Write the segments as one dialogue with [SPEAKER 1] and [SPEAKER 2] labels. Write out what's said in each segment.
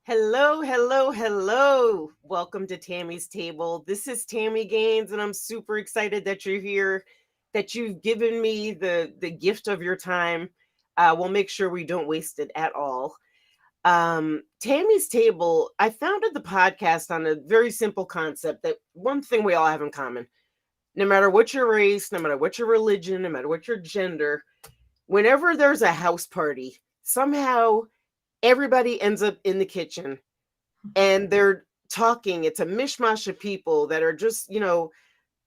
[SPEAKER 1] Hello, hello, hello. Welcome to Tammy's Table. This is Tammy Gaines, and I'm super excited that you're here, that you've given me the gift of your time. We'll make sure we don't waste it at all. Tammy's Table, I founded the podcast on a very simple concept that one thing we all have in common. No matter what your race, no matter what your religion, no matter what your gender, whenever there's a house party, somehow everybody ends up in the kitchen and they're talking. It's a mishmash of people that are just,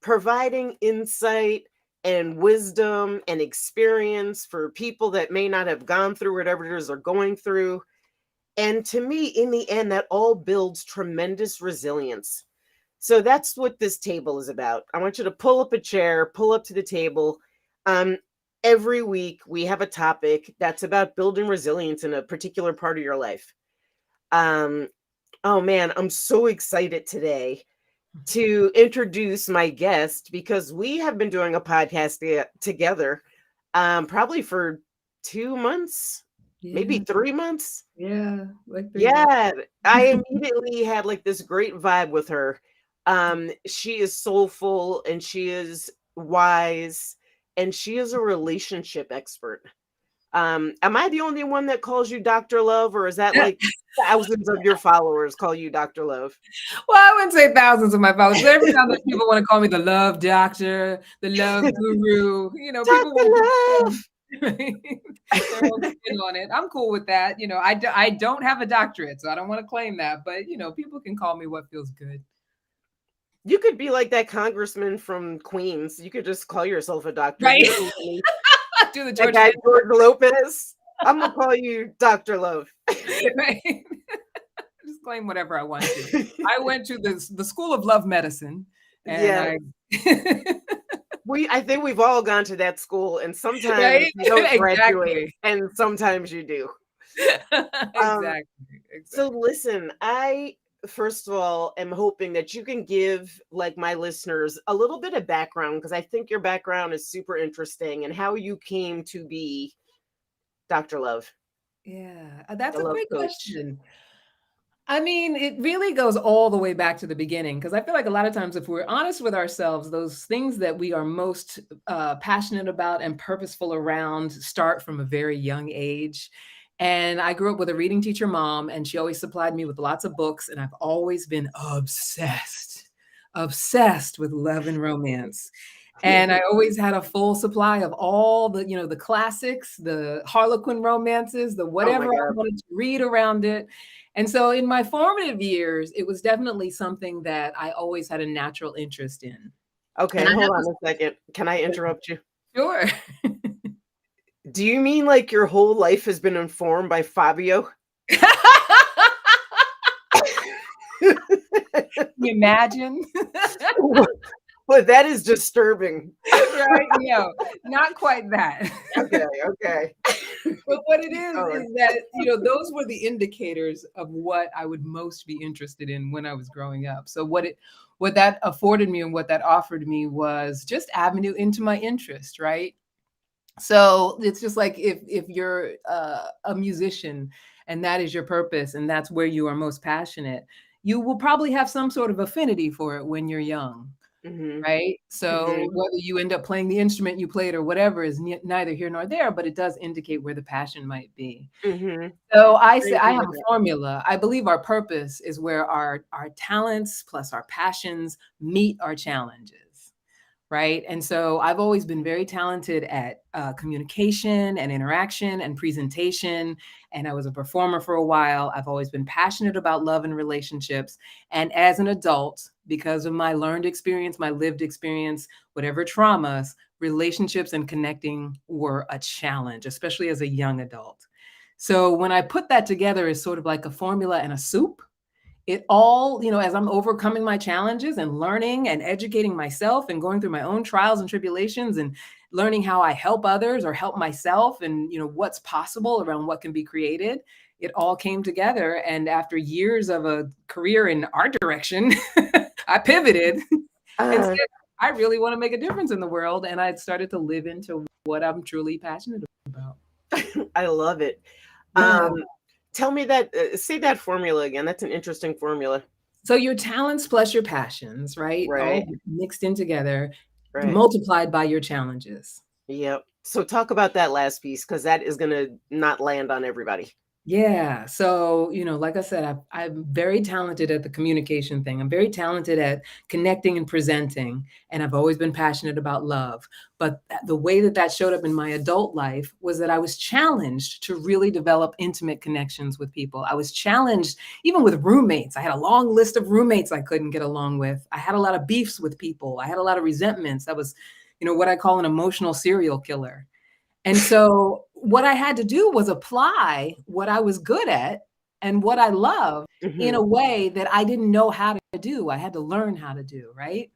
[SPEAKER 1] providing insight and wisdom and experience for people that may not have gone through whatever it is they're going through. And to me, in the end, that all builds tremendous resilience. So that's what this table is about. I want you to pull up a chair, pull up to the table. Every week we have a topic that's about building resilience in a particular part of your life. Oh man, I'm so excited today to introduce my guest because we have been doing a podcast together probably for 2 months, maybe 3 months.
[SPEAKER 2] Yeah.
[SPEAKER 1] I immediately had like this great vibe with her. She is soulful and she is wise. And she is a relationship expert. Am I the only one that calls you Dr. Love, or is that like thousands of your followers call you Dr. Love?
[SPEAKER 2] Well, I wouldn't say thousands of my followers. But every time that people want to call me the love doctor, the love guru, people want they're all in on it. I'm cool with that. I don't have a doctorate, so I don't want to claim that. But people can call me what feels good.
[SPEAKER 1] You could be like that congressman from Queens. You could just call yourself a doctor.
[SPEAKER 2] Right.
[SPEAKER 1] Do the George Lopez. I'm going to call you Dr. Love.
[SPEAKER 2] Right. Just claim whatever I want to. I went to the School of Love Medicine. And
[SPEAKER 1] I think we've all gone to that school, and sometimes you don't graduate, and sometimes you do.
[SPEAKER 2] Exactly.
[SPEAKER 1] So listen, first of all, am hoping that you can give like my listeners a little bit of background, because I think your background is super interesting and how you came to be Dr. Love.
[SPEAKER 2] Yeah, that's a great question. I mean, it really goes all the way back to the beginning, because I feel like a lot of times if we're honest with ourselves, those things that we are most passionate about and purposeful around start from a very young age. And I grew up with a reading teacher mom, and she always supplied me with lots of books. And I've always been obsessed with love and romance. And I always had a full supply of all the, the classics, the Harlequin romances, the whatever I wanted to read around it. And so in my formative years, it was definitely something that I always had a natural interest in.
[SPEAKER 1] Okay, hold on a second. Can I interrupt you?
[SPEAKER 2] Sure.
[SPEAKER 1] Do you mean like your whole life has been informed by Fabio?
[SPEAKER 2] Can you imagine?
[SPEAKER 1] Well, that is disturbing.
[SPEAKER 2] Right? No, not quite that.
[SPEAKER 1] Okay.
[SPEAKER 2] But what it is that, those were the indicators of what I would most be interested in when I was growing up. So what that afforded me and what that offered me was just avenue into my interest, right? So it's just like if you're a musician and that is your purpose and that's where you are most passionate, you will probably have some sort of affinity for it when you're young.
[SPEAKER 1] Mm-hmm.
[SPEAKER 2] Right. So whether you end up playing the instrument you played or whatever is neither here nor there, but it does indicate where the passion might be.
[SPEAKER 1] Mm-hmm.
[SPEAKER 2] So I say I have a formula. I believe our purpose is where our talents plus our passions meet our challenges. right? And so I've always been very talented at communication and interaction and presentation. And I was a performer for a while. I've always been passionate about love and relationships. And as an adult, because of my learned experience, my lived experience, whatever traumas, relationships and connecting were a challenge, especially as a young adult. So when I put that together as sort of like a formula and a soup, it all, as I'm overcoming my challenges and learning and educating myself and going through my own trials and tribulations and learning how I help others or help myself and, what's possible around what can be created, it all came together. And after years of a career in art direction, I pivoted and said, I really want to make a difference in the world. And I started to live into what I'm truly passionate about.
[SPEAKER 1] I love it.
[SPEAKER 2] Yeah.
[SPEAKER 1] Tell me that, say that formula again. That's an interesting formula.
[SPEAKER 2] So your talents plus your passions, right?
[SPEAKER 1] Right.
[SPEAKER 2] All mixed in together,
[SPEAKER 1] Right.
[SPEAKER 2] multiplied by your challenges.
[SPEAKER 1] Yep. So talk about that last piece, because that is going to not land on everybody.
[SPEAKER 2] Yeah. So, like I said, I'm very talented at the communication thing. I'm very talented at connecting and presenting. And I've always been passionate about love. But the way that showed up in my adult life was that I was challenged to really develop intimate connections with people. I was challenged even with roommates. I had a long list of roommates I couldn't get along with. I had a lot of beefs with people. I had a lot of resentments. I was, what I call an emotional serial killer. And so what I had to do was apply what I was good at and what I love in a way that I didn't know how to do. I had to learn how to do, right?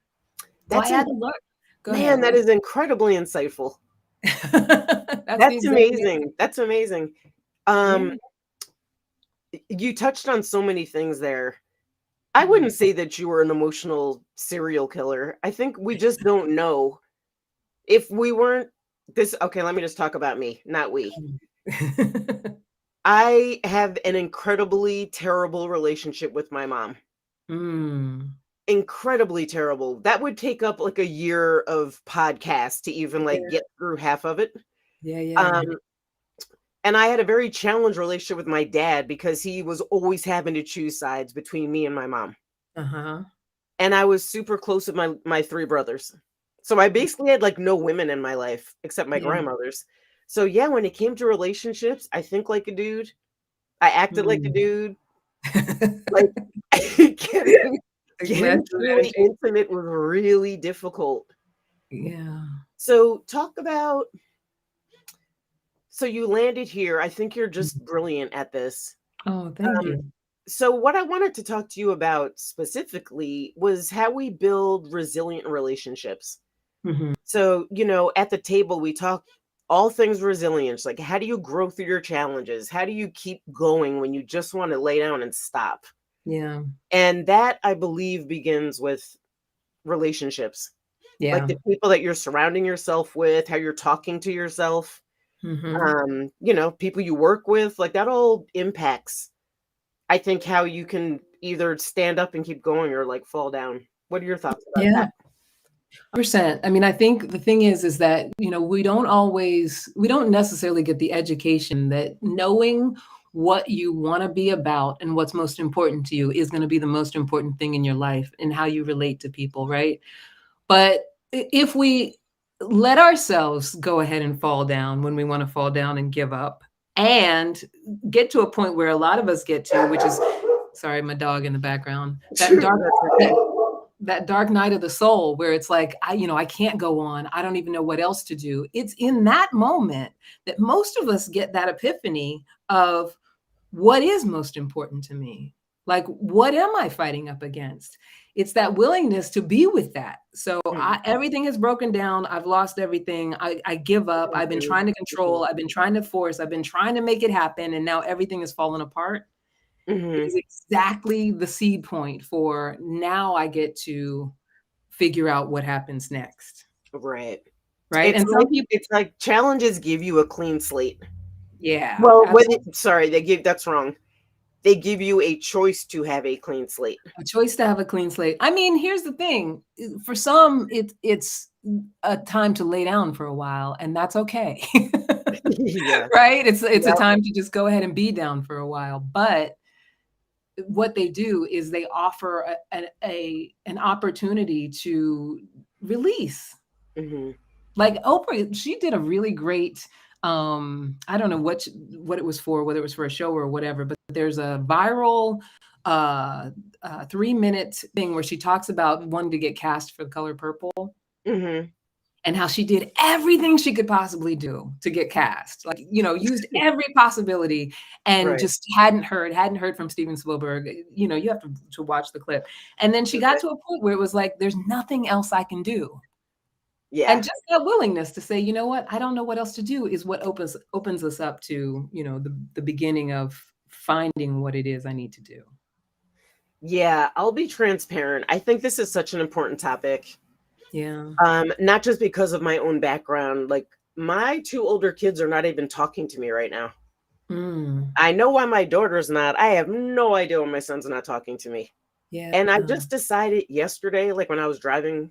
[SPEAKER 1] That's
[SPEAKER 2] so I had to learn.
[SPEAKER 1] Man, that is incredibly insightful. That's amazing. That's amazing. You touched on so many things there. I wouldn't say that you were an emotional serial killer. I think we just don't know. If we weren't okay, let me just talk about me, not we. I have an incredibly terrible relationship with my mom. Incredibly terrible. That would take up like a year of podcasts to even get through half of it.
[SPEAKER 2] Yeah.
[SPEAKER 1] And I had a very challenged relationship with my dad because he was always having to choose sides between me and my mom. And I was super close with my three brothers. So I basically had no women in my life except my grandmothers. So yeah, when it came to relationships, I think like a dude. I acted like a dude. Getting really intimate was really difficult.
[SPEAKER 2] Yeah.
[SPEAKER 1] So talk about, so you landed here. I think you're just brilliant at this.
[SPEAKER 2] Oh, thank you.
[SPEAKER 1] So what I wanted to talk to you about specifically was how we build resilient relationships. So, at the table, we talk all things resilience. Like, how do you grow through your challenges? How do you keep going when you just want to lay down and stop?
[SPEAKER 2] Yeah.
[SPEAKER 1] And that, I believe, begins with relationships.
[SPEAKER 2] Yeah.
[SPEAKER 1] Like the people that you're surrounding yourself with, how you're talking to yourself, people you work with, like that all impacts, I think, how you can either stand up and keep going or fall down. What are your thoughts about that?
[SPEAKER 2] 100%. I mean, I think the thing is that, we don't necessarily get the education that knowing what you want to be about and what's most important to you is going to be the most important thing in your life and how you relate to people, right? But if we let ourselves go ahead and fall down when we want to fall down and give up and get to a point where a lot of us get to, which is, sorry, my dog in the background, that dark night of the soul where it's like, I can't go on. I don't even know what else to do. It's in that moment that most of us get that epiphany of what is most important to me. Like, what am I fighting up against? It's that willingness to be with that. So everything has broken down. I've lost everything. I give up. I've been trying to control. I've been trying to force. I've been trying to make it happen. And now everything has fallen apart. Is exactly the seed point for now I get to figure out what happens next.
[SPEAKER 1] Right.
[SPEAKER 2] Right.
[SPEAKER 1] And some people, it's like challenges give you a clean slate.
[SPEAKER 2] Yeah.
[SPEAKER 1] Well, that's wrong. They give you a choice to have a clean slate.
[SPEAKER 2] A choice to have a clean slate. I mean, here's the thing. For some, it's a time to lay down for a while, and that's okay.
[SPEAKER 1] Yeah.
[SPEAKER 2] Right? It's a time to just go ahead and be down for a while. But what they do is they offer an opportunity to release, Like Oprah, she did a really great, I don't know what it was for, whether it was for a show or whatever, but there's a viral 3-minute thing where she talks about wanting to get cast for The Color Purple. And how she did everything she could possibly do to get cast, like, used every possibility, and just hadn't heard from Steven Spielberg. You have to watch the clip. And then she got to a point where it was like, there's nothing else I can do.
[SPEAKER 1] Yeah.
[SPEAKER 2] And just that willingness to say, you know what, I don't know what else to do, is what opens us up to, the beginning of finding what it is I need to do.
[SPEAKER 1] Yeah, I'll be transparent. I think this is such an important topic.
[SPEAKER 2] Yeah.
[SPEAKER 1] Not just because of my own background. Like, my 2 older kids are not even talking to me right now. I know why my daughter's not. I have no idea why my son's not talking to me.
[SPEAKER 2] Yeah.
[SPEAKER 1] And I just decided yesterday, like when I was driving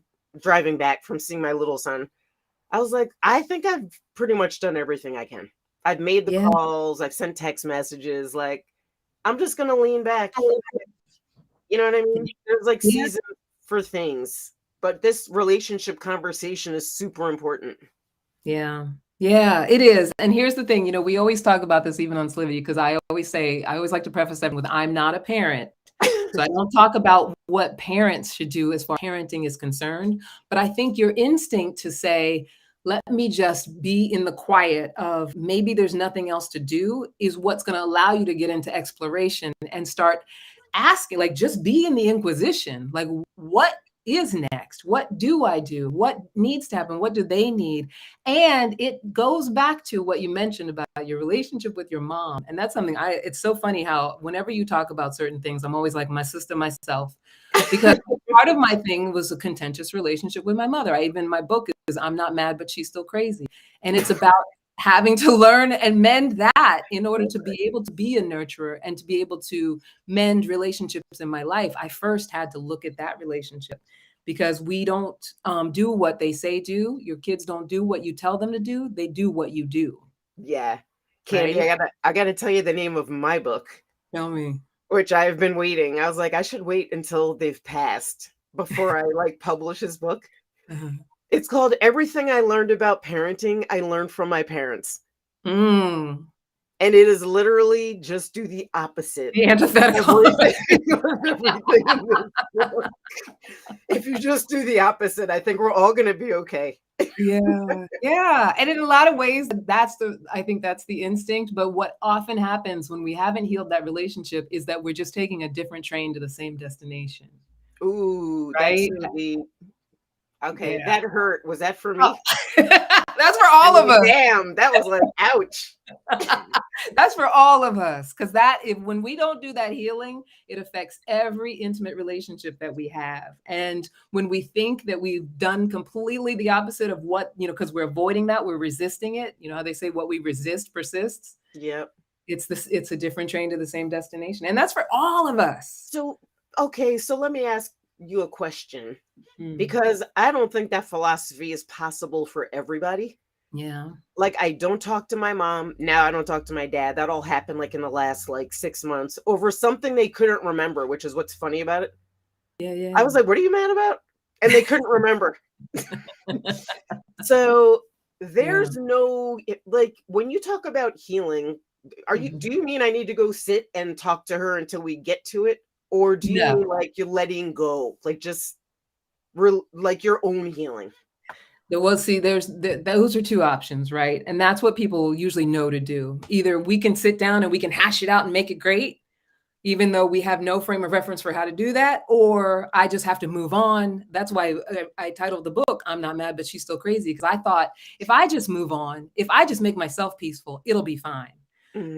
[SPEAKER 1] back from seeing my little son, I was like, I think I've pretty much done everything I can. I've made the calls, I've sent text messages, like, I'm just gonna lean back. You know what I mean? There's like seasons for things, but this relationship conversation is super important.
[SPEAKER 2] Yeah. Yeah, it is. And here's the thing, we always talk about this even on Slivy, because I always like to preface that with, I'm not a parent. So I don't talk about what parents should do as far as parenting is concerned. But I think your instinct to say, let me just be in the quiet of maybe there's nothing else to do, is what's going to allow you to get into exploration and start asking, like, just be in the inquisition. Like, what is next? What do I do? What needs to happen? What do they need? And it goes back to what you mentioned about your relationship with your mom. And that's something it's so funny how whenever you talk about certain things, I'm always like my sister, myself, because part of my thing was a contentious relationship with my mother. My book is I'm Not Mad, But She's Still Crazy. And it's about having to learn and mend that in order to be able to be a nurturer and to be able to mend relationships in my life. I first had to look at that relationship, because we don't do what they say do. Your kids don't do what you tell them to do. They do what you do.
[SPEAKER 1] Yeah. Candy, right? I gotta tell you the name of my book.
[SPEAKER 2] Tell me.
[SPEAKER 1] Which I've been waiting. I was like, I should wait until they've passed before I like publish his book. It's called Everything I Learned About Parenting, I Learned from My Parents. And it is literally just do the opposite.
[SPEAKER 2] The antithetical.
[SPEAKER 1] If you just do the opposite, I think we're all going to be okay.
[SPEAKER 2] Yeah. And in a lot of ways, I think that's the instinct. But what often happens when we haven't healed that relationship is that we're just taking a different train to the same destination.
[SPEAKER 1] Ooh,
[SPEAKER 2] right?
[SPEAKER 1] That's really... Okay, that hurt. Was that for me?
[SPEAKER 2] Oh. That's for all of us.
[SPEAKER 1] Damn, that was like, ouch.
[SPEAKER 2] That's for all of us. Because when we don't do that healing, it affects every intimate relationship that we have. And when we think that we've done completely the opposite of what, because we're avoiding that, we're resisting it. You know how they say what we resist persists?
[SPEAKER 1] Yep.
[SPEAKER 2] It's a different train to the same destination. And that's for all of us.
[SPEAKER 1] So let me ask you a question, because I don't think that philosophy is possible for everybody.
[SPEAKER 2] Yeah.
[SPEAKER 1] Like, I don't talk to my mom now. I don't talk to my dad. That all happened like in the last 6 months over something they couldn't remember, which is what's funny about it.
[SPEAKER 2] Yeah.
[SPEAKER 1] I was like, what are you mad about? And they couldn't remember. So there's no, like, when you talk about healing, do you mean I need to go sit and talk to her until we get to it? Or do you mean like you're letting go, like just like your own healing?
[SPEAKER 2] Well, see, those are 2 options, right? And that's what people usually know to do. Either we can sit down and we can hash it out and make it great, even though we have no frame of reference for how to do that, or I just have to move on. That's why I titled the book, I'm Not Mad, But She's Still Crazy, because I thought if I just move on, if I just make myself peaceful, it'll be fine.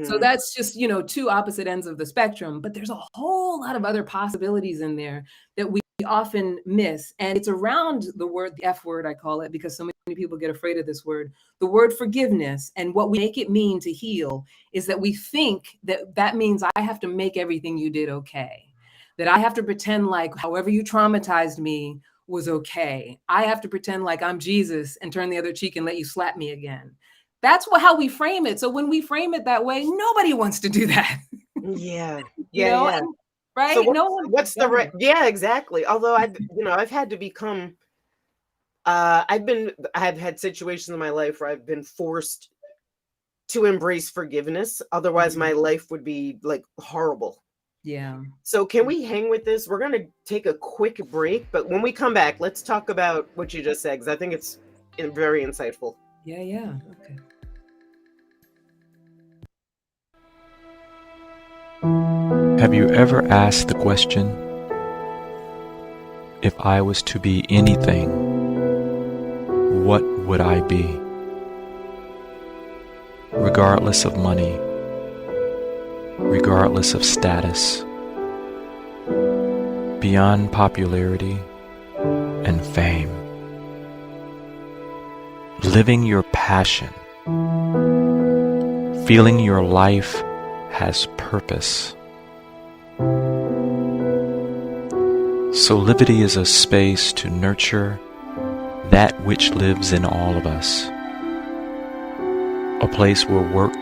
[SPEAKER 2] So that's just, 2 opposite ends of the spectrum, but there's a whole lot of other possibilities in there that we often miss. And it's around the F word, I call it, because so many people get afraid of this word, the word forgiveness. And what we make it mean to heal is that we think that means I have to make everything you did okay, that I have to pretend like however you traumatized me was okay. I have to pretend like I'm Jesus and turn the other cheek and let you slap me again. That's how we frame it. So when we frame it that way, nobody wants to do that.
[SPEAKER 1] Yeah.
[SPEAKER 2] Right?
[SPEAKER 1] So what's the right? Yeah, exactly. Although I've had to become I've had situations in my life where I've been forced to embrace forgiveness. Otherwise, my life would be like horrible.
[SPEAKER 2] Yeah.
[SPEAKER 1] So can we hang with this? We're going to take a quick break, but when we come back, let's talk about what you just said, because I think it's very insightful.
[SPEAKER 2] Yeah. Okay.
[SPEAKER 3] Have you ever asked the question, if I was to be anything, what would I be? Regardless of money, regardless of status, beyond popularity and fame. Living your passion, feeling your life has purpose. Solivity is a space to nurture that which lives in all of us. A place where work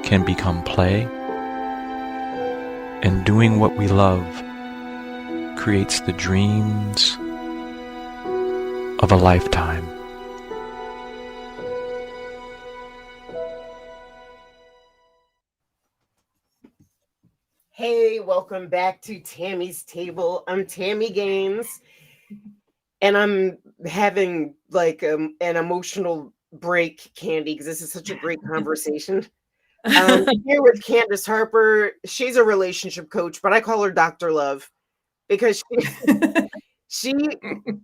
[SPEAKER 3] can become play, and doing what we love creates the dreams of a lifetime.
[SPEAKER 1] Hey, welcome back to Tammy's Table. I'm Tami Gaines, and I'm having like an emotional break, Candy, because this is such a great conversation. Here with Candice Harper. She's a relationship coach, but I call her Dr. Love because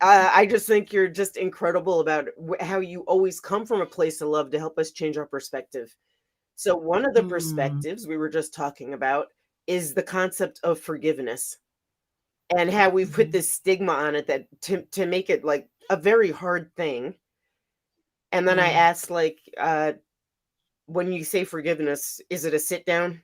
[SPEAKER 1] I just think you're just incredible about how you always come from a place of love to help us change our perspective. So one of the perspectives we were just talking about is the concept of forgiveness, and how we've put this stigma on it that to make it like a very hard thing. And then I asked, like, when you say forgiveness, is it a sit down?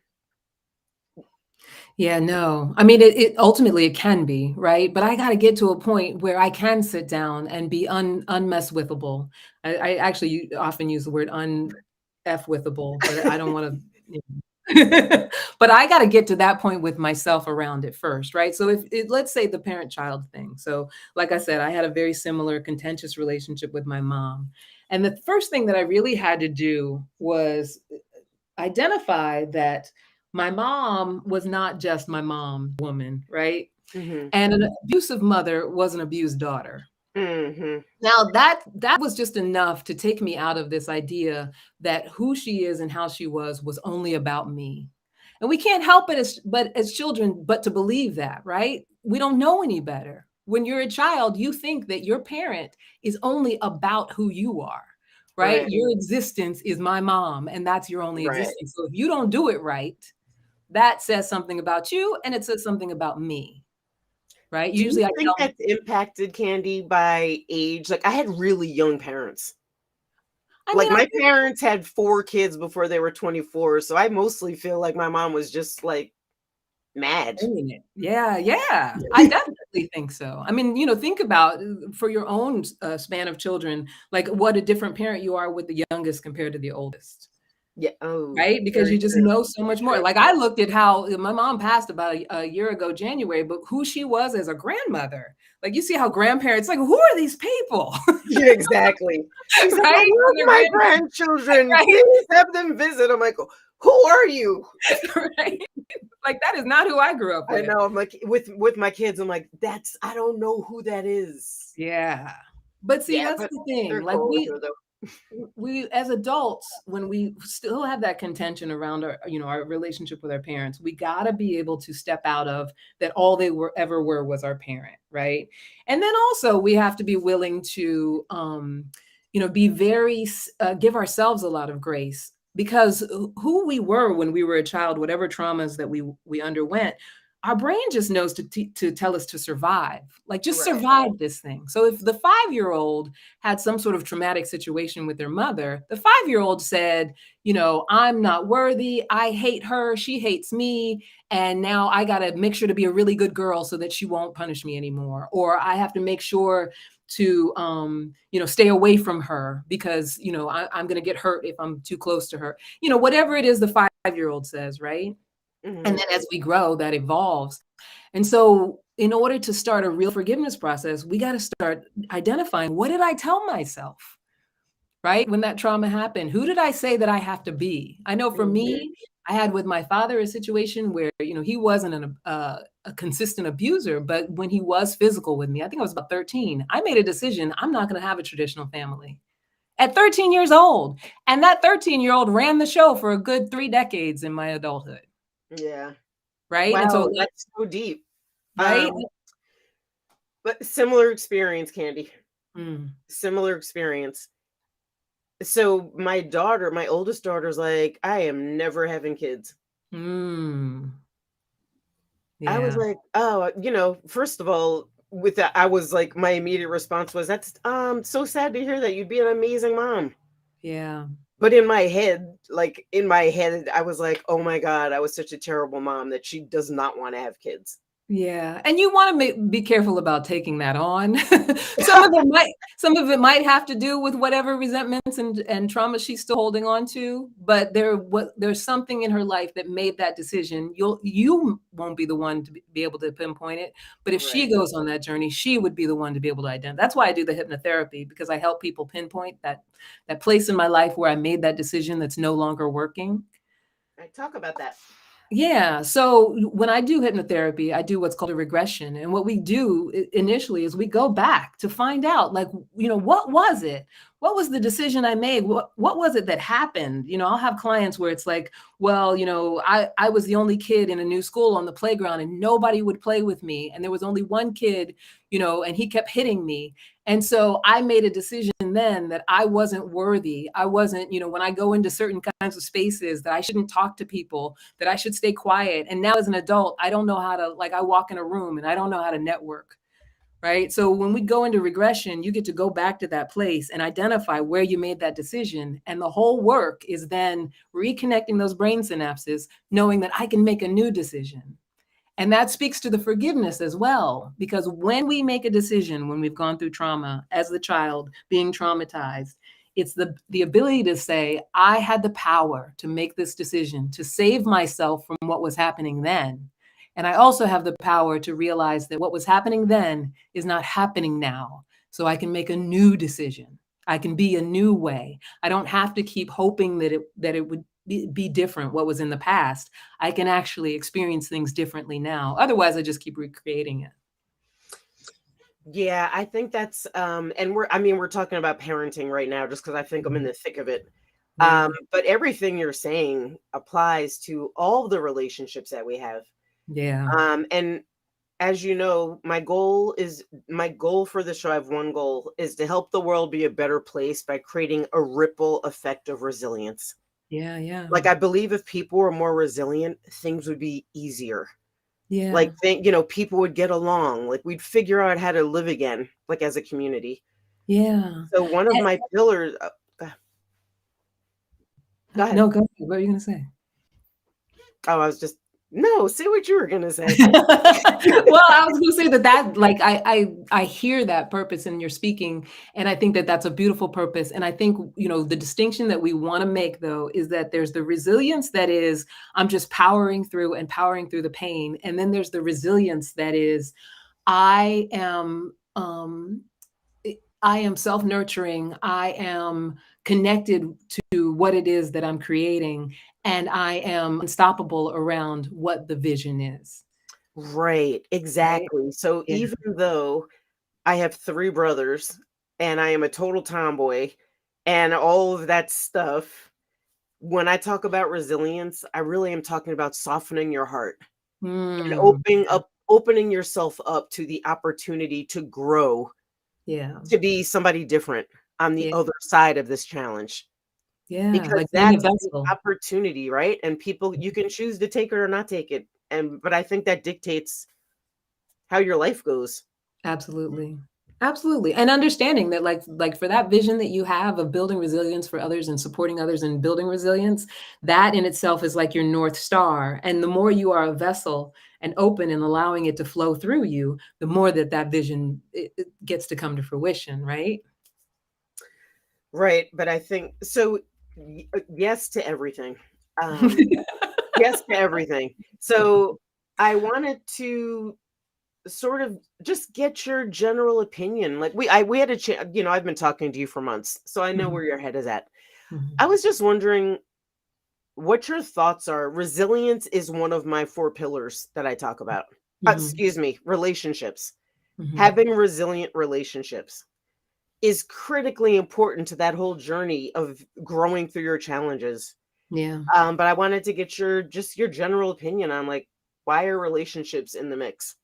[SPEAKER 2] Yeah, no. I mean, it ultimately it can be, right? But I got to get to a point where I can sit down and be unmesswithable. I actually often use the word unf-withable, but I don't want to. But I got to get to that point with myself around it first, right? So let's say the parent-child thing. So like I said, I had a very similar contentious relationship with my mom. And the first thing that I really had to do was identify that my mom was not just my mom woman, right?
[SPEAKER 1] Mm-hmm.
[SPEAKER 2] And an abusive mother was an abused daughter.
[SPEAKER 1] Mm-hmm.
[SPEAKER 2] Now that was just enough to take me out of this idea that who she is and how she was only about me. And we can't help it as children, but to believe that, right? We don't know any better. When you're a child, you think that your parent is only about who you are, right?
[SPEAKER 1] Right.
[SPEAKER 2] Your existence is my mom, and that's your only
[SPEAKER 1] Right.
[SPEAKER 2] existence. So if you don't do it right, that says something about you, and it says something about me. Right?
[SPEAKER 1] Do
[SPEAKER 2] Usually
[SPEAKER 1] you
[SPEAKER 2] I
[SPEAKER 1] think
[SPEAKER 2] tell
[SPEAKER 1] that's impacted, Candy, by age? Like, I had really young parents.
[SPEAKER 2] I
[SPEAKER 1] Like,
[SPEAKER 2] mean, I
[SPEAKER 1] my parents had 4 kids before they were 24, so I mostly feel like my mom was just, like, mad.
[SPEAKER 2] it. Yeah. I definitely think so. I mean, think about for your own span of children, like what a different parent you are with the youngest compared to the oldest.
[SPEAKER 1] Yeah. Oh,
[SPEAKER 2] Right? Because
[SPEAKER 1] very
[SPEAKER 2] you just
[SPEAKER 1] true.
[SPEAKER 2] know so much more.
[SPEAKER 1] True.
[SPEAKER 2] Like I looked at how my mom passed about a year ago, January, but who she was as a grandmother. Like you see how grandparents, like, who are these people?
[SPEAKER 1] Yeah, exactly. She's like,
[SPEAKER 2] Right?
[SPEAKER 1] "I love my grandchildren.
[SPEAKER 2] Right?
[SPEAKER 1] Please have them visit." I'm like, "Who are you?"
[SPEAKER 2] Right? Like that is not who I grew up
[SPEAKER 1] I
[SPEAKER 2] with.
[SPEAKER 1] know. I'm like, with my kids, I'm like, I don't know who that is.
[SPEAKER 2] Yeah. But see,
[SPEAKER 1] Yeah,
[SPEAKER 2] that's
[SPEAKER 1] but
[SPEAKER 2] the thing.
[SPEAKER 1] they're
[SPEAKER 2] Like
[SPEAKER 1] cool with her though.
[SPEAKER 2] we as adults, when we still have that contention around our relationship with our parents, we got to be able to step out of that all they ever were was our parent, right? And then also we have to be willing to be very give ourselves a lot of grace, because who we were when we were a child, whatever traumas that we underwent, our brain just knows to tell us to survive, like just
[SPEAKER 1] Right.
[SPEAKER 2] survive this thing. So if the 5-year-old had some sort of traumatic situation with their mother, the 5-year-old said, I'm not worthy. I hate her. She hates me. And now I got to make sure to be a really good girl so that she won't punish me anymore. Or I have to make sure to, stay away from her because, I'm going to get hurt if I'm too close to her. Whatever it is the 5-year-old says, right?
[SPEAKER 1] Mm-hmm.
[SPEAKER 2] And then as we grow, that evolves. And so in order to start a real forgiveness process, we got to start identifying, what did I tell myself, right? When that trauma happened, who did I say that I have to be? I know for me, I had with my father a situation where, he wasn't a consistent abuser, but when he was physical with me, I think I was about 13, I made a decision, I'm not going to have a traditional family. At 13 years old. And that 13-year-old ran the show for a good 3 decades in my adulthood.
[SPEAKER 1] Yeah.
[SPEAKER 2] Right.
[SPEAKER 1] Wow,
[SPEAKER 2] and so
[SPEAKER 1] that's so deep.
[SPEAKER 2] Right.
[SPEAKER 1] But similar experience, Candy. Similar experience. So my oldest daughter's like, I am never having kids.
[SPEAKER 2] Yeah.
[SPEAKER 1] I was like, oh, first of all, with that, I was like, my immediate response was, that's so sad to hear that. You'd be an amazing mom.
[SPEAKER 2] Yeah.
[SPEAKER 1] But in my head, I was like, oh my God, I was such a terrible mom that she does not want to have kids.
[SPEAKER 2] Yeah. And you want to be careful about taking that on. Some of it might have to do with whatever resentments and trauma she's still holding on to, but there's something in her life that made that decision. You won't be the one to be able to pinpoint it, but if she goes on that journey, she would be the one to be able to identify. That's why I do the hypnotherapy, because I help people pinpoint that place in my life where I made that decision that's no longer working.
[SPEAKER 1] I talk about that.
[SPEAKER 2] Yeah. So when I do hypnotherapy, I do what's called a regression. And what we do initially is we go back to find out, like, what was it? What was the decision I made? What was it that happened? I'll have clients where it's like, well, I was the only kid in a new school on the playground and nobody would play with me. And there was only one kid, and he kept hitting me. And so I made a decision then that I wasn't worthy. I wasn't, when I go into certain kinds of spaces, that I shouldn't talk to people, that I should stay quiet. And now as an adult, I don't know how to, I walk in a room and I don't know how to network. Right. So when we go into regression, you get to go back to that place and identify where you made that decision. And the whole work is then reconnecting those brain synapses, knowing that I can make a new decision. And that speaks to the forgiveness as well, because when we make a decision, when we've gone through trauma as the child being traumatized, it's the ability to say, I had the power to make this decision, to save myself from what was happening then. And I also have the power to realize that what was happening then is not happening now. So I can make a new decision. I can be a new way. I don't have to keep hoping that it would be different what was in the past. I can actually experience things differently now. Otherwise, I just keep recreating it.
[SPEAKER 1] Yeah, I think that's and we're talking about parenting right now just because I think I'm in the thick of it.
[SPEAKER 2] Yeah.
[SPEAKER 1] But everything you're saying applies to all the relationships that we have.
[SPEAKER 2] Yeah.
[SPEAKER 1] And as you know, my goal for the show, I have one goal, is to help the world be a better place by creating a ripple effect of resilience.
[SPEAKER 2] Yeah. Yeah.
[SPEAKER 1] Like, I believe if people were more resilient, things would be easier.
[SPEAKER 2] Yeah.
[SPEAKER 1] Like, people would get along. Like, we'd figure out how to live again, like, as a community.
[SPEAKER 2] Yeah.
[SPEAKER 1] So one of my pillars. Go ahead.
[SPEAKER 2] No, go ahead. What are you going to say?
[SPEAKER 1] Oh, I was just. No, say what you were going to say.
[SPEAKER 2] Well, I was going to say that like, I hear that purpose in your speaking, and I think that that's a beautiful purpose. And I think, the distinction that we want to make, though, is that there's the resilience that is, I'm just powering through the pain. And then there's the resilience that is, I am self-nurturing. I am connected to what it is that I'm creating, and I am unstoppable around what the vision is.
[SPEAKER 1] Right, exactly. Right? So even though I have 3 brothers and I am a total tomboy and all of that stuff, when I talk about resilience, I really am talking about softening your heart and opening yourself up to the opportunity to grow. Yeah. To be somebody different on the other side of this challenge. Yeah. Because like that's the opportunity, right? And people, you can choose to take it or not take it. But I think that dictates how your life goes.
[SPEAKER 2] Absolutely. Absolutely. And understanding that like for that vision that you have of building resilience for others and supporting others and building resilience, that in itself is like your North Star. And the more you are a vessel and open and allowing it to flow through you, the more that vision it gets to come to fruition, right?
[SPEAKER 1] Right. But I think, so yes to everything. Yes to everything. So I wanted to sort of just get your general opinion. Like we had a chance, I've been talking to you for months, so I know
[SPEAKER 2] Mhm.
[SPEAKER 1] where your head is at.
[SPEAKER 2] Mhm.
[SPEAKER 1] I was just wondering what your thoughts are. Resilience is one of my 4 pillars that I talk about.
[SPEAKER 2] Mhm.
[SPEAKER 1] Excuse me, relationships.
[SPEAKER 2] Mhm.
[SPEAKER 1] Having resilient relationships is critically important to that whole journey of growing through your challenges.
[SPEAKER 2] Yeah.
[SPEAKER 1] But I wanted to get your general opinion on, like, why are relationships in the mix?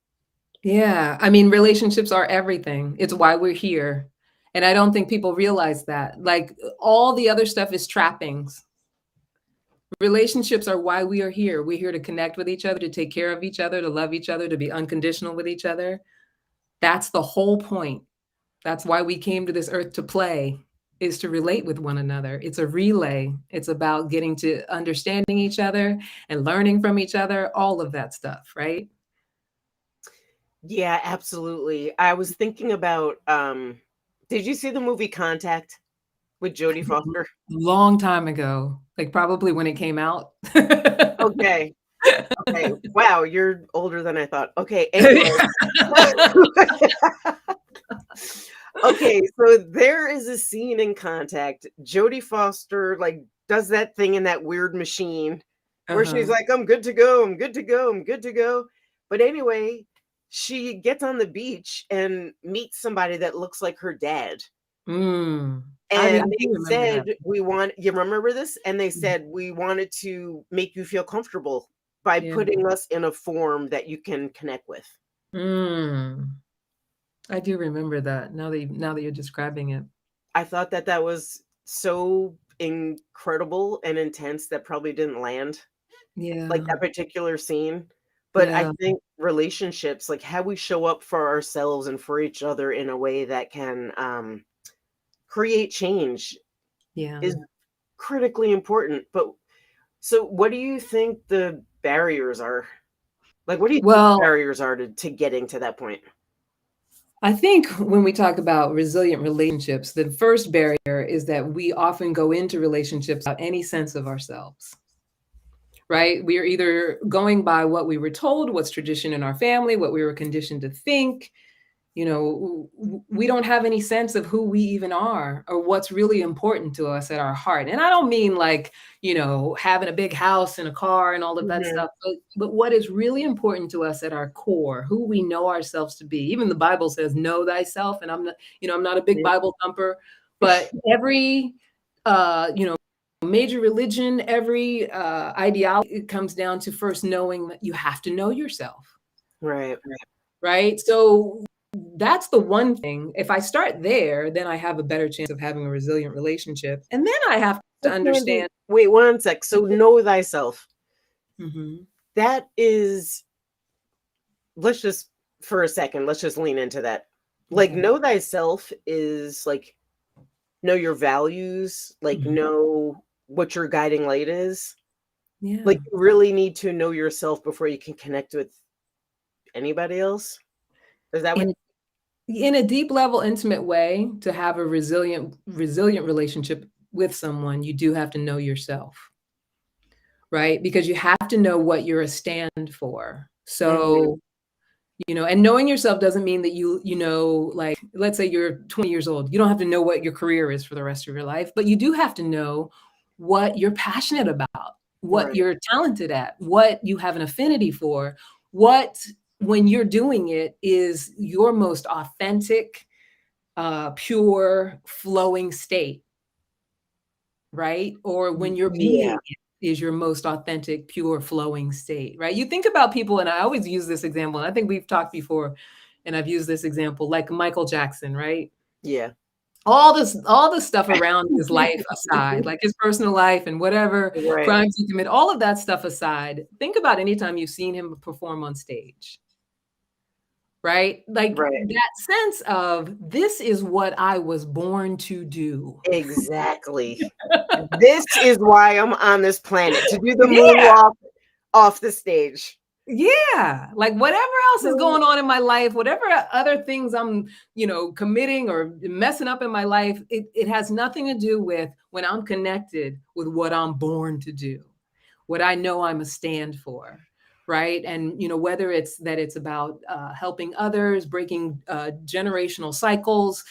[SPEAKER 2] Yeah. I mean, relationships are everything. It's why we're here. And I don't think people realize that. Like all the other stuff is trappings. Relationships are why we are here. We're here to connect with each other, to take care of each other, to love each other, to be unconditional with each other. That's the whole point. That's why we came to this earth to play, is to relate with one another. It's a relay. It's about getting to understanding each other and learning from each other, all of that stuff, right?
[SPEAKER 1] Yeah, absolutely. I was thinking about, did you see the movie Contact with Jodie Foster?
[SPEAKER 2] Long time ago, like probably when it came out.
[SPEAKER 1] Okay. Okay. Wow, you're older than I thought. Okay, anyway. Okay, so there is a scene in Contact. Jodie Foster, like, does that thing in that weird machine where she's
[SPEAKER 2] Uh-huh.
[SPEAKER 1] like, "I'm good to go, I'm good to go, I'm good to go." But anyway, she gets on the beach and meets somebody that looks like her dad.
[SPEAKER 2] Mm. I
[SPEAKER 1] And they
[SPEAKER 2] do remember that.
[SPEAKER 1] said, you remember this? And they
[SPEAKER 2] Mhm.
[SPEAKER 1] said, "We wanted to make you feel comfortable by
[SPEAKER 2] Yeah.
[SPEAKER 1] putting us in a form that you can connect with."
[SPEAKER 2] Mm. I do remember that now that you're describing it.
[SPEAKER 1] I thought that that was so incredible and intense that probably didn't land, like,
[SPEAKER 2] Yeah.
[SPEAKER 1] that particular scene. But I
[SPEAKER 2] Yeah.
[SPEAKER 1] think relationships, like, how we show up for ourselves and for each other in a way that can, create change
[SPEAKER 2] Yeah.
[SPEAKER 1] is critically important. But so what do you think the barriers are? Like, what do you think the
[SPEAKER 2] Well,
[SPEAKER 1] barriers are to getting to that point?
[SPEAKER 2] I think when we talk about resilient relationships, the first barrier is that we often go into relationships without any sense of ourselves, right? We are either going by what we were told, what's tradition in our family, what we were conditioned to think. We don't have any sense of who we even are or what's really important to us at our heart. And I don't mean like, having a big house and a car and all of that
[SPEAKER 1] Mhm.
[SPEAKER 2] stuff, but what is really important to us at our core, who we know ourselves to be. Even the Bible says, know thyself. And I'm not a big
[SPEAKER 1] Yeah.
[SPEAKER 2] Bible thumper, but every, major religion, every ideology, it comes down to first knowing that you have to know yourself,
[SPEAKER 1] Right.
[SPEAKER 2] right? So that's the one thing. If I start there, then I have a better chance of having a resilient relationship. And then I have to
[SPEAKER 1] So, Candy,
[SPEAKER 2] understand.
[SPEAKER 1] wait one sec. So know thyself.
[SPEAKER 2] Mhm.
[SPEAKER 1] That is, let's just for a second, let's just lean into that. Like,
[SPEAKER 2] Okay.
[SPEAKER 1] know thyself is like know your values, like
[SPEAKER 2] Mhm.
[SPEAKER 1] know what your guiding light is. Like,
[SPEAKER 2] Yeah.
[SPEAKER 1] you really need to know yourself before you can connect with anybody else. Is that what?
[SPEAKER 2] In in a deep level, intimate way, to have a resilient relationship with someone, you do have to know yourself, right? Because you have to know what you're a stand for.
[SPEAKER 1] Mhm.
[SPEAKER 2] So, and knowing yourself doesn't mean that like, let's say you're 20 years old. You don't have to know what your career is for the rest of your life, but you do have to know what you're passionate about, what
[SPEAKER 1] Right.
[SPEAKER 2] you're talented at, what you have an affinity for, what, when you're doing it, is your most authentic, pure, flowing state, right? Or when you're
[SPEAKER 1] Yeah.
[SPEAKER 2] being it is your most authentic, pure, flowing state, right? You think about people, and I always use this example, and I think we've talked before, and I've used this example, like Michael Jackson, right?
[SPEAKER 1] Yeah.
[SPEAKER 2] All the stuff around his life aside, like his personal life and whatever
[SPEAKER 1] Right.
[SPEAKER 2] crimes he committed, all of that stuff aside, think about any time you've seen him perform on stage, right? Like
[SPEAKER 1] Right.
[SPEAKER 2] that sense of, this is what I was born to do.
[SPEAKER 1] Exactly. This is why I'm on this planet, to do the
[SPEAKER 2] Yeah.
[SPEAKER 1] moonwalk off the stage.
[SPEAKER 2] Yeah, like whatever else is
[SPEAKER 1] So
[SPEAKER 2] going on in my life, whatever other things I'm, committing or messing up in my life, it has nothing to do with when I'm connected with what I'm born to do, what I know I'm a stand for, right? And, whether it's about helping others, breaking generational cycles,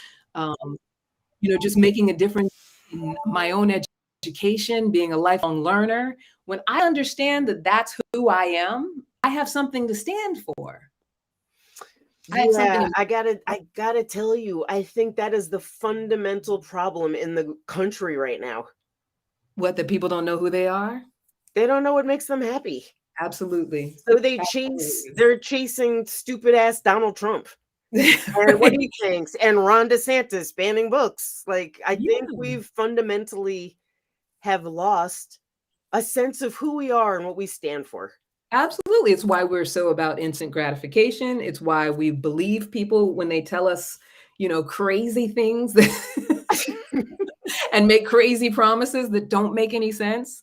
[SPEAKER 2] just making a difference in my own education, being a lifelong learner. When I understand that that's who I am, I have something to stand for.
[SPEAKER 1] Yeah, I gotta tell you, I think that is the fundamental problem in the country right now.
[SPEAKER 2] What, that people don't know who they are?
[SPEAKER 1] They don't know what makes them happy.
[SPEAKER 2] Absolutely.
[SPEAKER 1] So they're chasing stupid ass Donald Trump. And what he thinks, and Ron DeSantis banning books. Like, I think we've fundamentally have lost a sense of who we are and what we stand for.
[SPEAKER 2] Absolutely. It's why we're so about instant gratification. It's why we believe people when they tell us, crazy things and make crazy promises that don't make any sense.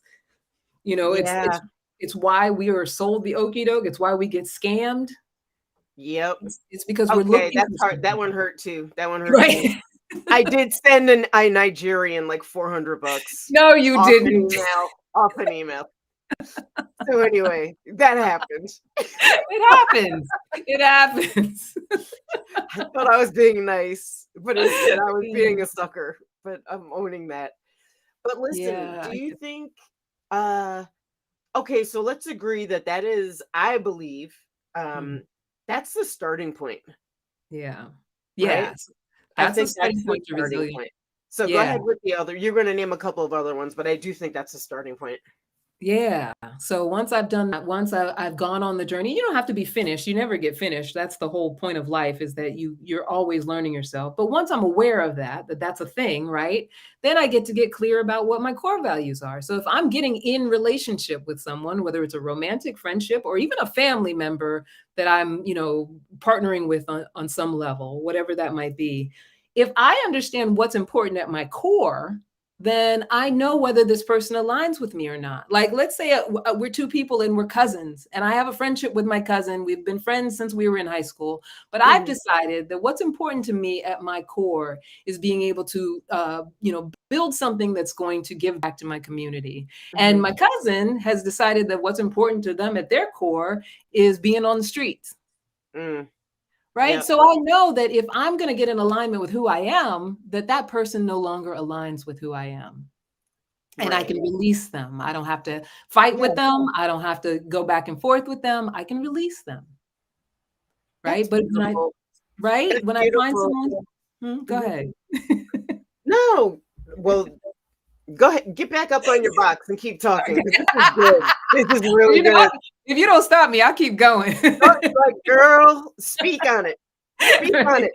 [SPEAKER 2] It's why we are sold the okie doke. It's why we get scammed.
[SPEAKER 1] Yep.
[SPEAKER 2] It's because we're looking.
[SPEAKER 1] That one hurt too. That one hurt.
[SPEAKER 2] Right.
[SPEAKER 1] Too. I did send a Nigerian like $400.
[SPEAKER 2] No, you didn't.
[SPEAKER 1] Off an email. So anyway, that happened.
[SPEAKER 2] It happens.
[SPEAKER 1] I thought I was being nice, but instead I was being a sucker. But I'm owning that. But listen, do you think okay, so let's agree that is, I believe, that's the starting point.
[SPEAKER 2] Yeah.
[SPEAKER 1] Right?
[SPEAKER 2] Yes.
[SPEAKER 1] I think that's the starting point. So go ahead with the other. You're going to name a couple of other ones, but I do think that's a starting point.
[SPEAKER 2] Yeah. So once I've done that, once I've gone on the journey, you don't have to be finished. You never get finished. That's the whole point of life, is that you're always learning yourself. But once I'm aware of that's a thing, right? Then I get to get clear about what my core values are. So if I'm getting in relationship with someone, whether it's a romantic friendship or even a family member that I'm, partnering with on some level, whatever that might be, if I understand what's important at my core, then I know whether this person aligns with me or not. Like, let's say we're two people and we're cousins, and I have a friendship with my cousin. We've been friends since we were in high school, but I've decided that what's important to me at my core is being able to, build something that's going to give back to my community. And my cousin has decided that what's important to them at their core is being on the streets. Right. Yep. So I know that if I'm going to get in alignment with who I am, that person no longer aligns with who I am. And I can release them. I don't have to fight with them. I don't have to go back and forth with them. I can release them. Right. But when I find someone, go ahead.
[SPEAKER 1] No. Well, go ahead. Get back up on your box and keep talking. This is good. This is really good.
[SPEAKER 2] If you don't stop me, I'll keep going.
[SPEAKER 1] Like, girl, speak on it. Speak on it.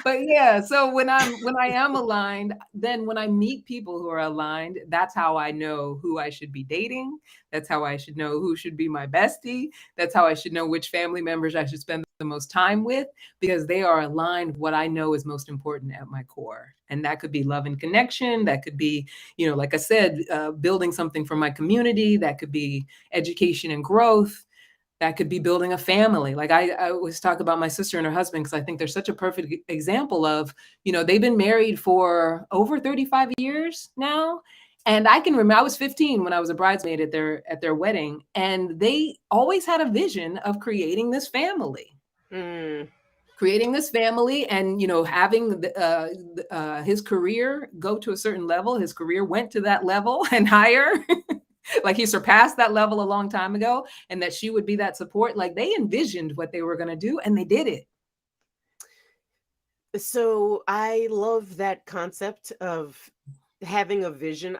[SPEAKER 2] But yeah, so when I am aligned, then when I meet people who are aligned, that's how I know who I should be dating. That's how I should know who should be my bestie. That's how I should know which family members I should spend the most time with, because they are aligned with what I know is most important at my core. And that could be love and connection. That could be, like I said, building something for my community. That could be education and growth. That could be building a family. Like I always talk about my sister and her husband, because I think they're such a perfect example of, they've been married for over 35 years now. And I can remember I was 15 when I was a bridesmaid at their wedding, and they always had a vision of creating this family. Creating this family and, having his career go to a certain level. His career went to that level and higher. Like he surpassed that level a long time ago, and that she would be that support. Like they envisioned what they were going to do, and they did it.
[SPEAKER 1] So I love that concept of having a vision.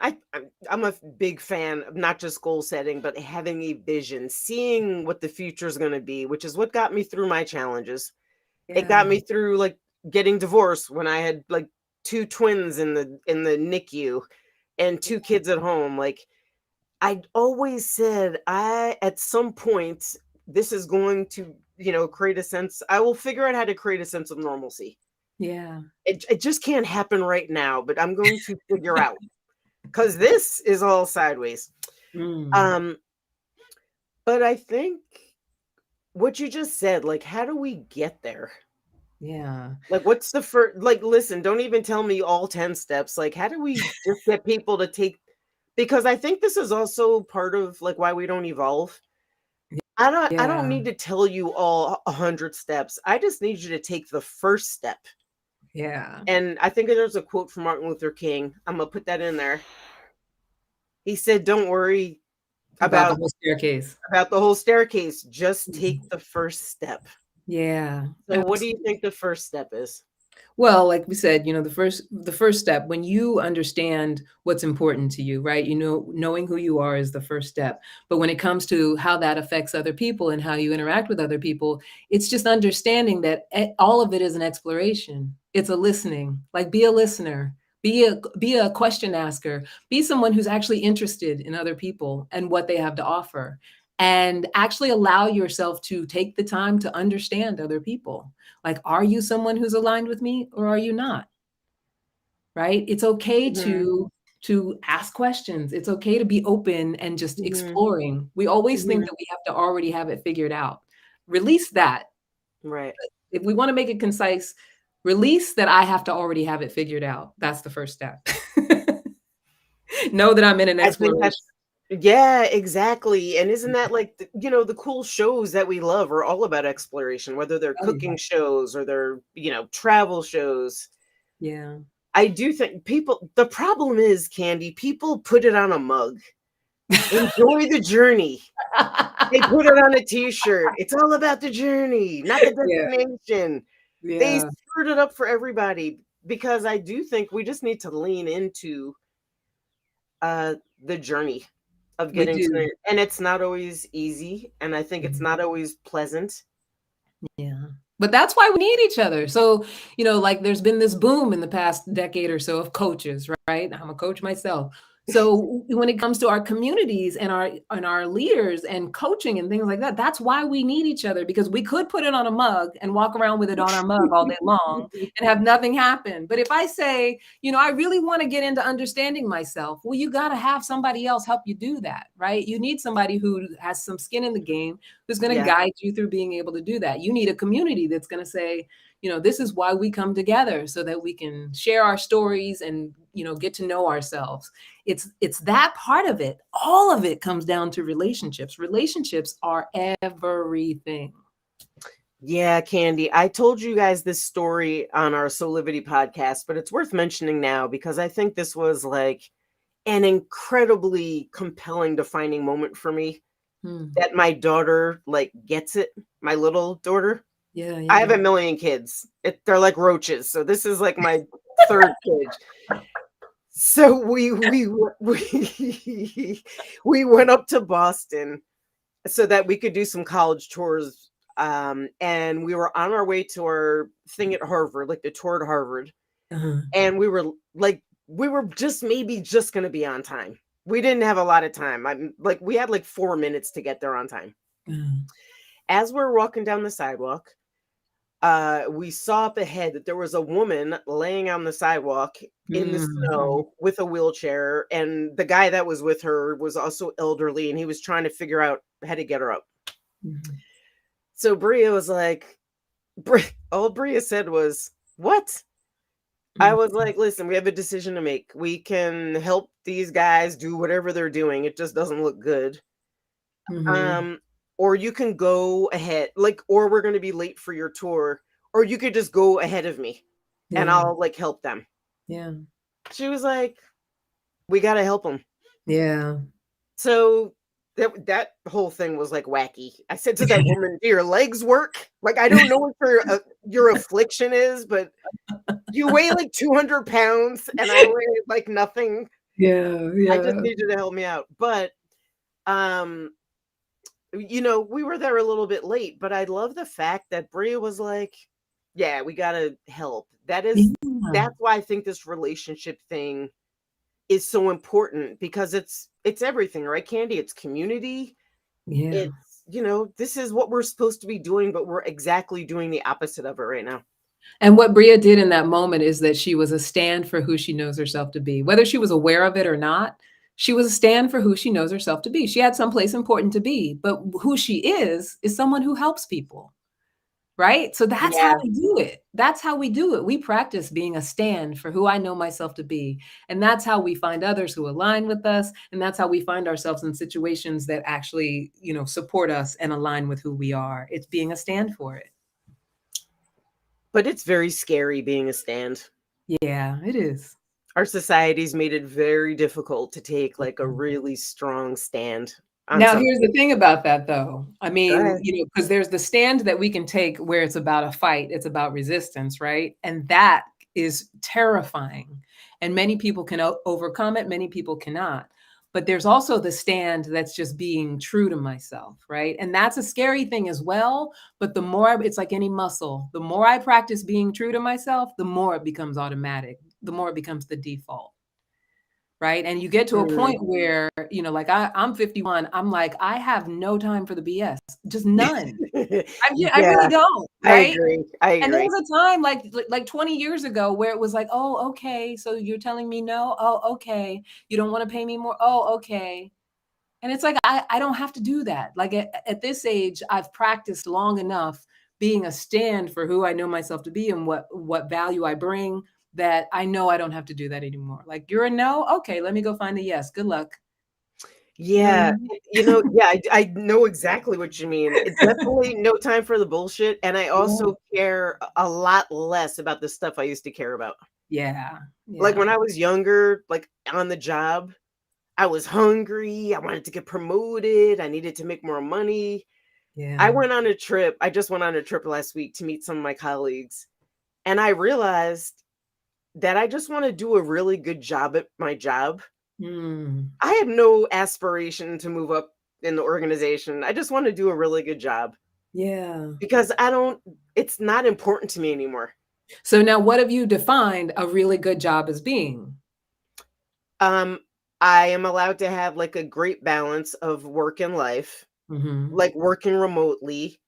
[SPEAKER 1] I'm a big fan of not just goal setting, but having a vision, seeing what the future is going to be, which is what got me through my challenges. Yeah. It got me through like getting divorced when I had like 2 twins in the NICU and 2 kids at home. Like I always said, at some point, this is going to, create a sense. I will figure out how to create a sense of normalcy.
[SPEAKER 2] Yeah.
[SPEAKER 1] It just can't happen right now, but I'm going to figure out, because this is all sideways. But I think what you just said, like, how do we get there?
[SPEAKER 2] Yeah.
[SPEAKER 1] Like, what's the first, like, listen, don't even tell me all 10 steps. Like, how do we just get people to take Because I think this is also part of like why we don't evolve. I don't need to tell you all 100 steps. I just need you to take the first step.
[SPEAKER 2] Yeah.
[SPEAKER 1] And I think there's a quote from Martin Luther King. I'm gonna put that in there. He said, "Don't worry
[SPEAKER 2] About the whole staircase.
[SPEAKER 1] about the whole staircase. Just take the first step."
[SPEAKER 2] Yeah.
[SPEAKER 1] So what do you think the first step is?
[SPEAKER 2] Well, like we said, you know, the first step, when you understand what's important to you, right? You know, knowing who you are is the first step. But when it comes to how that affects other people and how you interact with other people, it's just understanding that all of it is an exploration. It's a listening. Like, be a listener. Be a question asker. Be someone who's actually interested in other people and what they have to offer. And actually allow yourself to take the time to understand other people. Like, are you someone who's aligned with me or are you not? Right? It's okay to ask questions. It's okay to be open and just exploring. We always think that we have to already have it figured out. Release that.
[SPEAKER 1] Right.
[SPEAKER 2] If we want to make it concise, release that I have to already have it figured out. That's the first step. Know that I'm in an exploration.
[SPEAKER 1] Yeah, exactly. And isn't that like, the cool shows that we love are all about exploration, whether they're cooking shows or they're, travel shows.
[SPEAKER 2] Yeah.
[SPEAKER 1] I do think the problem is, Candy, people put it on a mug. Enjoy the journey. They put it on a t-shirt. It's all about the journey, not the destination.
[SPEAKER 2] Yeah.
[SPEAKER 1] They screwed it up for everybody, because I do think we just need to lean into the journey of getting to it. And it's not always easy. And I think it's not always pleasant.
[SPEAKER 2] Yeah. But that's why we need each other. So, like, there's been this boom in the past decade or so of coaches, right? I'm a coach myself. So when it comes to our communities and our leaders and coaching and things like that, that's why we need each other, because we could put it on a mug and walk around with it on our mug all day long and have nothing happen. But if I say, I really want to get into understanding myself, well, you got to have somebody else help you do that, right? You need somebody who has some skin in the game, who's going to guide you through being able to do that. You need a community that's going to say, this is why we come together, so that we can share our stories and, get to know ourselves. It's that part of it. All of it comes down to relationships. Relationships are everything.
[SPEAKER 1] Yeah, Candy. I told you guys this story on our Solivity podcast, but it's worth mentioning now because I think this was like an incredibly compelling defining moment for me. That my daughter gets it. My little daughter.
[SPEAKER 2] Yeah.
[SPEAKER 1] I have a million kids. They're like roaches. So this is like my third kid. So we went up to Boston so that we could do some college tours. And we were on our way to our thing at Harvard, like the tour at Harvard. And we were just maybe just going to be on time. We didn't have a lot of time. We had 4 minutes to get there on time. As we're walking down the sidewalk, we saw up ahead that there was a woman laying on the sidewalk in the snow with a wheelchair. And the guy that was with her was also elderly, and he was trying to figure out how to get her up. So Bria was like, all Bria said was, "What?" I was like, "Listen, we have a decision to make. We can help these guys do whatever they're doing. It just doesn't look good. Or you can go ahead, or we're going to be late for your tour, or you could just go ahead of me and I'll help them."
[SPEAKER 2] Yeah.
[SPEAKER 1] She was like, "We got to help them."
[SPEAKER 2] Yeah.
[SPEAKER 1] So that whole thing was wacky. I said to that woman, "Do your legs work? I don't know what your affliction is, but you weigh 200 pounds and I weigh nothing.
[SPEAKER 2] Yeah.
[SPEAKER 1] I just need you to help me out." But, we were there a little bit late, but I love the fact that Bria was like, "Yeah, we got to help." That's why I think this relationship thing is so important, because it's everything, right, Candy? It's community.
[SPEAKER 2] Yeah.
[SPEAKER 1] It's, this is what we're supposed to be doing, but we're exactly doing the opposite of it right now.
[SPEAKER 2] And what Bria did in that moment is that she was a stand for who she knows herself to be. Whether she was aware of it or not, she was a stand for who she knows herself to be. She had someplace important to be, but who she is someone who helps people. right? So that's how we do it. That's how we do it. We practice being a stand for who I know myself to be. And that's how we find others who align with us. And that's how we find ourselves in situations that actually, support us and align with who we are. It's being a stand for it.
[SPEAKER 1] But it's very scary being a stand.
[SPEAKER 2] Yeah, it is.
[SPEAKER 1] Our society's made it very difficult to take like a really strong stand.
[SPEAKER 2] Now, here's the thing about that, though. I mean,
[SPEAKER 1] Go
[SPEAKER 2] because there's the stand that we can take where it's about a fight, it's about resistance, right? And that is terrifying. And many people can overcome it, many people cannot. But there's also the stand that's just being true to myself, right? And that's a scary thing as well. But the more, it's like any muscle, the more I practice being true to myself, the more it becomes automatic, the more it becomes the default. Right. And you get to a point where, like I'm 51. I'm like, I have no time for the BS, just none. I really don't. Right.
[SPEAKER 1] I agree.
[SPEAKER 2] And there was a time like 20 years ago where it was like, oh, okay. So you're telling me no? Oh, okay. You don't want to pay me more? Oh, okay. And it's like, I don't have to do that. Like at this age, I've practiced long enough being a stand for who I know myself to be and what value I bring, that I know I don't have to do that anymore. Like, you're a no? Okay, let me go find a yes. Good luck.
[SPEAKER 1] Yeah. I know exactly what you mean. It's definitely no time for the bullshit. And I also care a lot less about the stuff I used to care about.
[SPEAKER 2] Yeah.
[SPEAKER 1] Like when I was younger, like on the job, I was hungry. I wanted to get promoted. I needed to make more money.
[SPEAKER 2] Yeah.
[SPEAKER 1] I went on a trip. I just went on a trip last week to meet some of my colleagues. And I realized that I just want to do a really good job at my job. I have no aspiration to move up in the organization. I just want to do a really good job.
[SPEAKER 2] Yeah.
[SPEAKER 1] Because it's not important to me anymore.
[SPEAKER 2] So now what have you defined a really good job as being?
[SPEAKER 1] I am allowed to have like a great balance of work and life, like working remotely,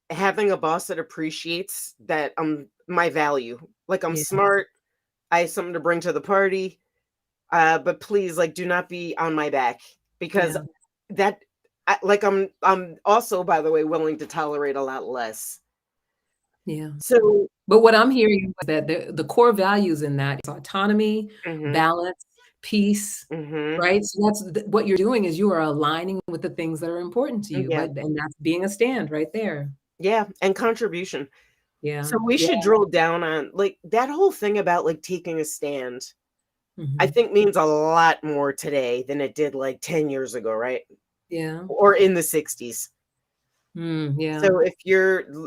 [SPEAKER 1] having a boss that appreciates that my value. Like I'm smart, I have something to bring to the party. But please, like, do not be on my back, because I'm also, by the way, willing to tolerate a lot less.
[SPEAKER 2] Yeah.
[SPEAKER 1] So,
[SPEAKER 2] but what I'm hearing is that the core values in that is autonomy, balance, peace, right? So that's what you're doing, is you are aligning with the things that are important to you, and that's being a stand right there.
[SPEAKER 1] Yeah, and contribution.
[SPEAKER 2] Yeah.
[SPEAKER 1] So we should drill down on like that whole thing about like taking a stand. I think means a lot more today than it did like 10 years ago, right?
[SPEAKER 2] Yeah.
[SPEAKER 1] Or in the 60s.
[SPEAKER 2] Yeah.
[SPEAKER 1] So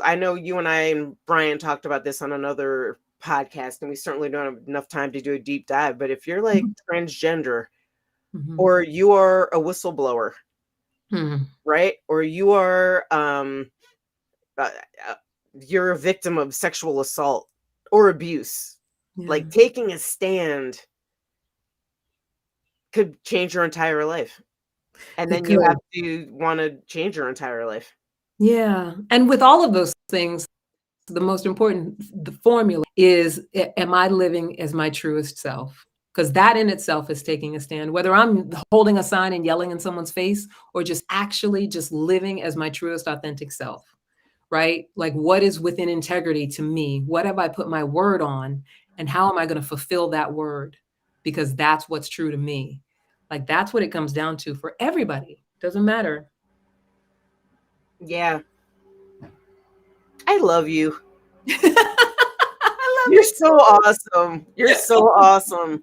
[SPEAKER 1] I know you and I and Brian talked about this on another podcast, and we certainly don't have enough time to do a deep dive, but if you're like transgender, or you are a whistleblower, right? Or you are you're a victim of sexual assault or abuse, like taking a stand could change your entire life. And then you have to want to change your entire life.
[SPEAKER 2] Yeah. And with all of those things, the most important, the formula is, am I living as my truest self? Because that in itself is taking a stand, whether I'm holding a sign and yelling in someone's face, or just actually just living as my truest, authentic self, right? Like, what is within integrity to me? What have I put my word on? And how am I going to fulfill that word? Because that's what's true to me. Like, that's what it comes down to for everybody. Doesn't matter.
[SPEAKER 1] Yeah. I love you.
[SPEAKER 2] I love
[SPEAKER 1] You're so awesome. You're so awesome.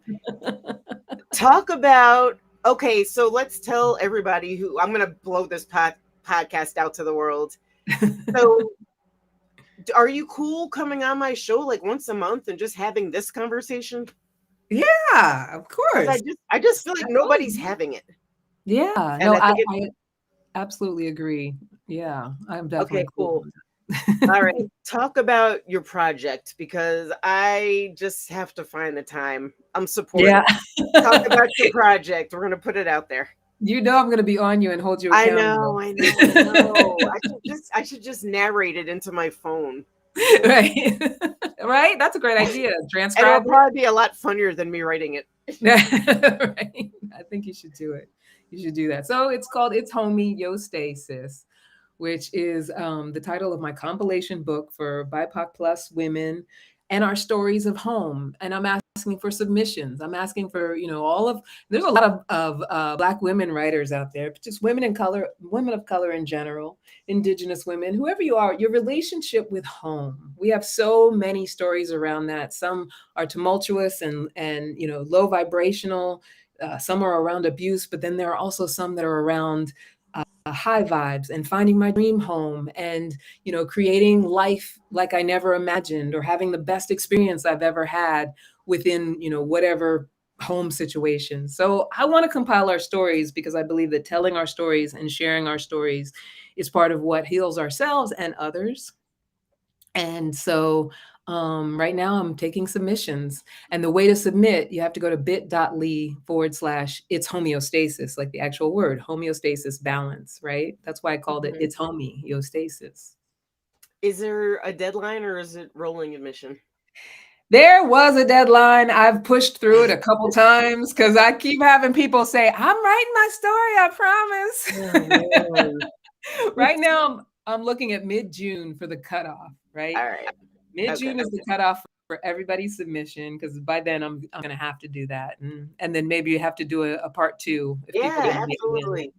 [SPEAKER 1] Talk about, okay, so let's tell everybody who, I'm going to blow this podcast out to the world. So are you cool coming on my show like once a month and just having this conversation?
[SPEAKER 2] Yeah, of course.
[SPEAKER 1] I just feel like nobody's having it.
[SPEAKER 2] Yeah, no, I absolutely agree. Yeah, I'm definitely
[SPEAKER 1] cool. All right, talk about your project, because I just have to find the time. I'm supportive. Yeah. Talk about your project. We're going to put it out there.
[SPEAKER 2] You know I'm going to be on you and hold you accountable.
[SPEAKER 1] I know. I should just narrate it into my phone.
[SPEAKER 2] Right. Right? That's a great idea. Transcribe it.
[SPEAKER 1] It'll probably be a lot funnier than me writing it.
[SPEAKER 2] Right. I think you should do it. You should do that. So it's called It's Homie, Yo Stay, Sis. which is the title of my compilation book for BIPOC plus women and our stories of home. And I'm asking for submissions. I'm asking for, there's a lot of Black women writers out there, but just women of color in general, Indigenous women, whoever you are, your relationship with home. We have so many stories around that. Some are tumultuous and low vibrational. Some are around abuse, but then there are also some that are around high vibes and finding my dream home and, creating life like I never imagined, or having the best experience I've ever had within, whatever home situation. So I want to compile our stories because I believe that telling our stories and sharing our stories is part of what heals ourselves and others. And so right now I'm taking submissions, and the way to submit, you have to go to bit.ly/it's homeostasis, like the actual word homeostasis, balance, right? That's why I called it it's homeostasis.
[SPEAKER 1] Is there a deadline or is it rolling admission?
[SPEAKER 2] There was a deadline. I've pushed through it a couple times because I keep having people say, I'm writing my story, I promise. Oh, right now I'm looking at mid-June for the cutoff, right?
[SPEAKER 1] All right.
[SPEAKER 2] Mid-June is the cutoff for everybody's submission, because by then I'm going to have to do that. And then maybe you have to do a part 2. If people didn't
[SPEAKER 1] absolutely.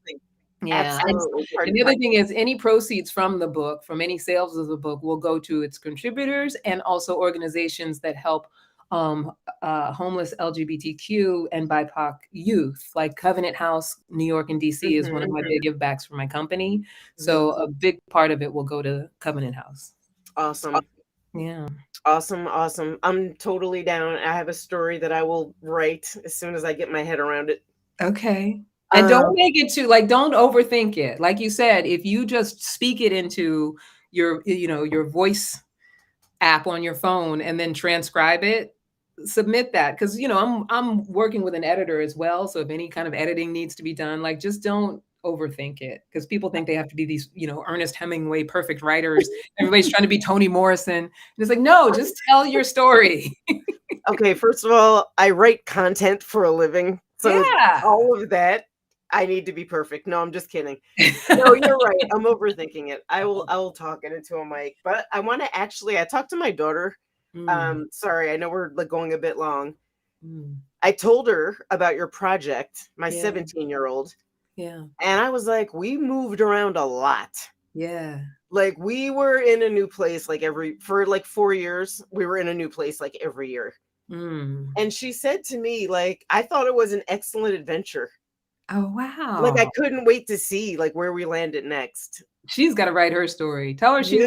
[SPEAKER 2] Yeah.
[SPEAKER 1] Absolutely.
[SPEAKER 2] And the other thing is, any proceeds from the book, from any sales of the book, will go to its contributors and also organizations that help homeless LGBTQ and BIPOC youth, like Covenant House, New York and DC is one of my big give backs for my company. So a big part of it will go to Covenant House.
[SPEAKER 1] Awesome.
[SPEAKER 2] Yeah.
[SPEAKER 1] Awesome. I'm totally down. I have a story that I will write as soon as I get my head around it.
[SPEAKER 2] Okay. And don't make it too, don't overthink it. Like you said, if you just speak it into your, your voice app on your phone and then transcribe it, submit that. Cause I'm working with an editor as well. So if any kind of editing needs to be done, just don't overthink it. Cause people think they have to be these, Ernest Hemingway, perfect writers. Everybody's trying to be Toni Morrison. And it's like, no, just tell your story.
[SPEAKER 1] Okay. First of all, I write content for a living. So all of that, I need to be perfect. No, I'm just kidding. No, you're right. I'm overthinking it. I will talk it into a mic, but I want to I talked to my daughter. Sorry, I know we're going a bit long. I told her about your project, my 17-year-old.
[SPEAKER 2] Yeah.
[SPEAKER 1] And I was like, we moved around a lot.
[SPEAKER 2] Yeah.
[SPEAKER 1] We were in a new place for 4 years. We were in a new place every year. And she said to me, I thought it was an excellent adventure.
[SPEAKER 2] Oh, wow.
[SPEAKER 1] I couldn't wait to see where we landed next.
[SPEAKER 2] She's got to write her story. Tell her she's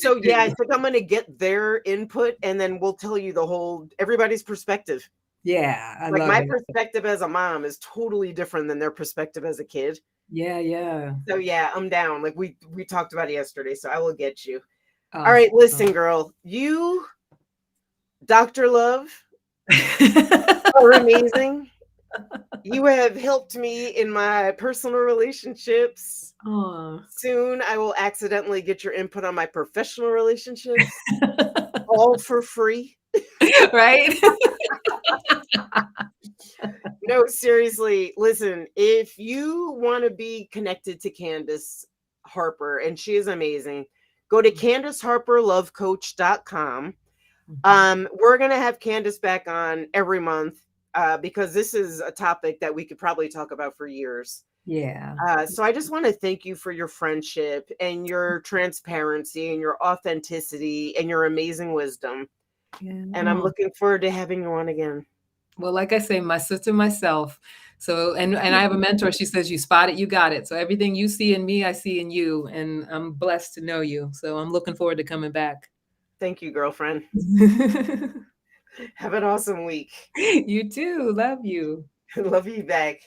[SPEAKER 1] So yeah, I think I'm going to get their input and then we'll tell you everybody's perspective.
[SPEAKER 2] Yeah. I love
[SPEAKER 1] my
[SPEAKER 2] it.
[SPEAKER 1] perspective as a mom is totally different than their perspective as a kid.
[SPEAKER 2] Yeah. Yeah.
[SPEAKER 1] So yeah, I'm down. We talked about it yesterday, so I will get you. All right, listen, girl, you, Dr. Love, are amazing. You have helped me in my personal relationships. Soon I will accidentally get your input on my professional relationships. All for free.
[SPEAKER 2] Right?
[SPEAKER 1] No, seriously. Listen, if you want to be connected to Candice Harper, and she is amazing, go to CandiceHarperLoveCoach.com. We're going to have Candice back on every month. Because this is a topic that we could probably talk about for years.
[SPEAKER 2] Yeah.
[SPEAKER 1] So I just want to thank you for your friendship and your transparency and your authenticity and your amazing wisdom. Yeah. And I'm looking forward to having you on again.
[SPEAKER 2] Well, like I say, my sister, myself. So, and I have a mentor. She says, you spot it, you got it. So everything you see in me, I see in you. And I'm blessed to know you. So I'm looking forward to coming back.
[SPEAKER 1] Thank you, girlfriend. Have an awesome week.
[SPEAKER 2] You too. Love you.
[SPEAKER 1] Love you back.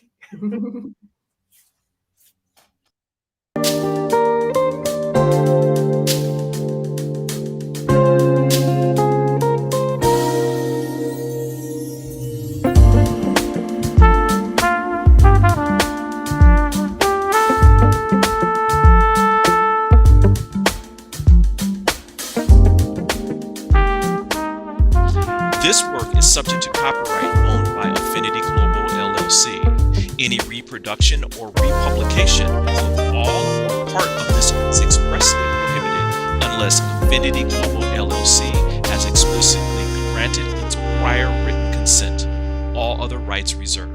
[SPEAKER 3] This work is subject to copyright owned by Affinity Global LLC. Any reproduction or republication of all or part of this
[SPEAKER 4] Infinity Global LLC has explicitly granted its prior written consent. All other rights reserved.